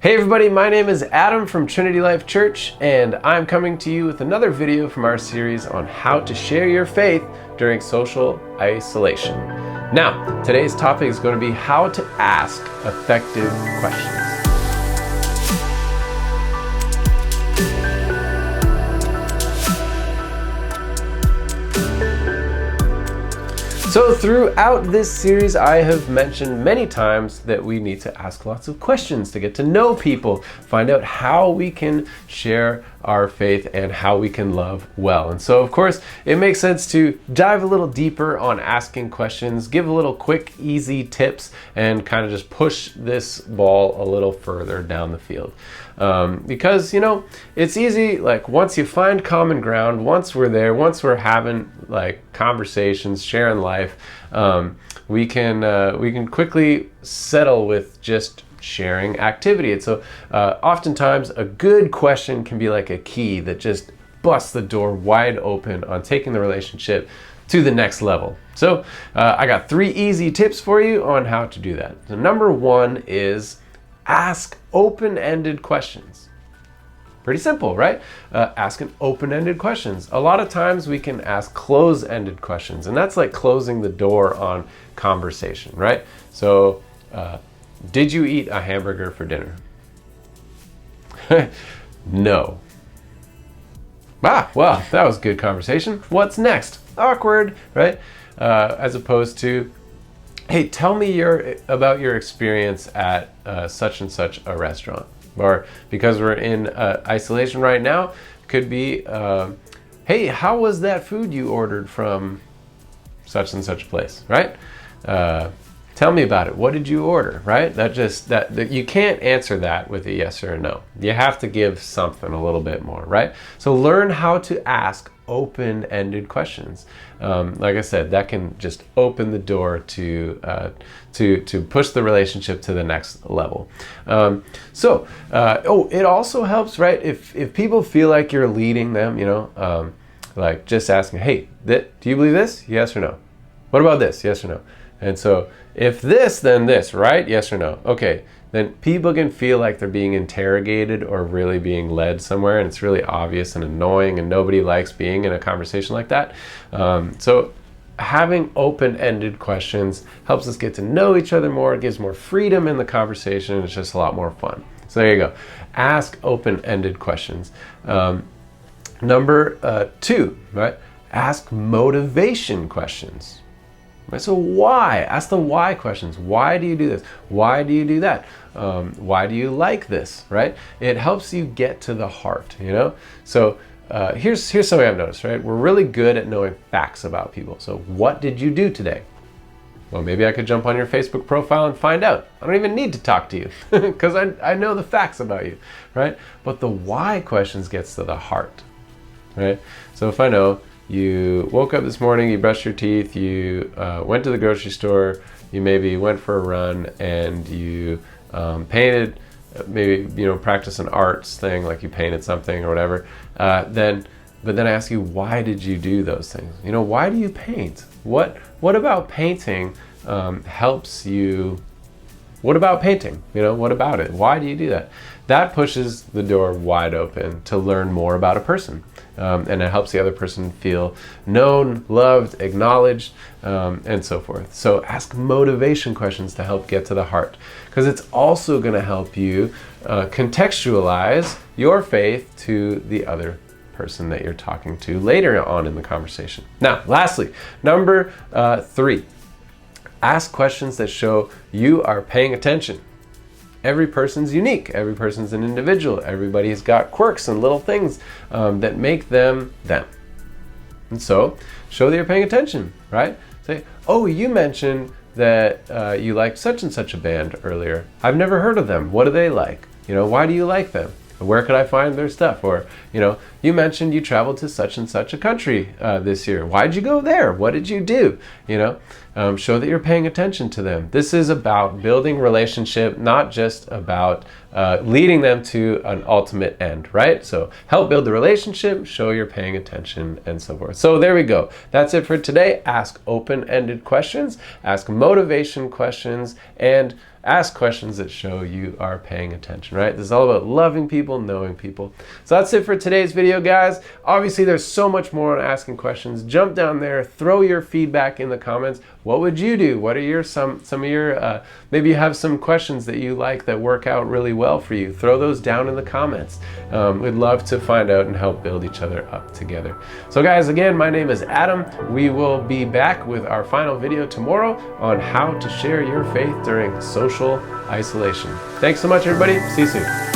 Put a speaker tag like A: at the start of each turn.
A: Hey everybody, my name is Adam from Trinity Life Church, and I'm coming to you with another video from our series on how to share your faith during social isolation. Now, today's topic is going to be how to ask effective questions. So throughout this series, I have mentioned many times that we need to ask lots of questions to get to know people, find out how we can share our faith and how we can love well. And so, of course, it makes sense to dive a little deeper on asking questions, give a little quick, easy tips, and kind of just push this ball a little further down the field. Because, it's easy, like once you find common ground, once we're there, once we're having like conversations, sharing life, we can quickly settle with just sharing activity. And so oftentimes a good question can be like a key that just busts the door wide open on taking the relationship to the next level. So I got 3 easy tips for you on how to do that. So number 1 is ask open-ended questions. Pretty simple, right? Asking open-ended questions. A lot of times we can ask close-ended questions, and that's like closing the door on conversation, right? So, did you eat a hamburger for dinner? No. Well, that was good conversation. What's next? Awkward, right? As opposed to, hey, tell me about your experience at such and such a restaurant. Or because we're in isolation right now, could be, hey, how was that food you ordered from such and such place, right? Tell me about it. What did you order, right? That you can't answer that with a yes or a no. You have to give something a little bit more, right? So learn how to ask open-ended questions. Like I said, that can just open the door to push the relationship to the next level. It also helps, right? If people feel like you're leading them, like just asking, hey, do you believe this? Yes or no? What about this? Yes or no? And so if this, then this, right? Yes or no? Okay. Then people can feel like they're being interrogated or really being led somewhere, and it's really obvious and annoying, and nobody likes being in a conversation like that. So having open-ended questions helps us get to know each other more. It gives more freedom in the conversation. It's just a lot more fun. So there you go. Ask open-ended questions. Number 2, right? Ask motivation questions. Right, so why? Ask the why questions. Why do you do this? Why do you do that? Why do you like this? Right? It helps you get to the heart, So here's something I've noticed, right? We're really good at knowing facts about people. So what did you do today? Well, maybe I could jump on your Facebook profile and find out. I don't even need to talk to you because I know the facts about you, right? But the why questions gets to the heart, right? So if I know you woke up this morning, you brushed your teeth, you went to the grocery store, you maybe went for a run, and you painted, maybe practice an arts thing, like you painted something or whatever. But then I ask you, why did you do those things? Why do you paint? What about painting helps you? What about painting? What about it? Why do you do that? That pushes the door wide open to learn more about a person. And it helps the other person feel known, loved, acknowledged, and so forth. So ask motivation questions to help get to the heart, because it's also going to help you contextualize your faith to the other person that you're talking to later on in the conversation. Now, lastly, number 3, ask questions that show you are paying attention. Every person's unique. Every person's an individual. Everybody's got quirks and little things that make them them. And so, show that you're paying attention, right? Say, oh, you mentioned that you liked such and such a band earlier. I've never heard of them. What do they like? Why do you like them? Where could I find their stuff? Or, you mentioned you traveled to such and such a country this year. Why'd you go there? What did you do? Show that you're paying attention to them. This is about building relationship, not just about leading them to an ultimate end, right? So help build the relationship, show you're paying attention, and so forth. So there we go. That's it for today. Ask open-ended questions, ask motivation questions, and Ask questions that show you are paying attention, right? This is all about loving people, knowing people. So that's it for today's video, guys. Obviously, there's so much more on asking questions. Jump down there, throw your feedback in the comments. What would you do? What are some of your, maybe you have some questions that you like that work out really well for you. Throw those down in the comments. We'd love to find out and help build each other up together. So guys, again, my name is Adam. We will be back with our final video tomorrow on how to share your faith during social isolation. Thanks so much, everybody. See you soon.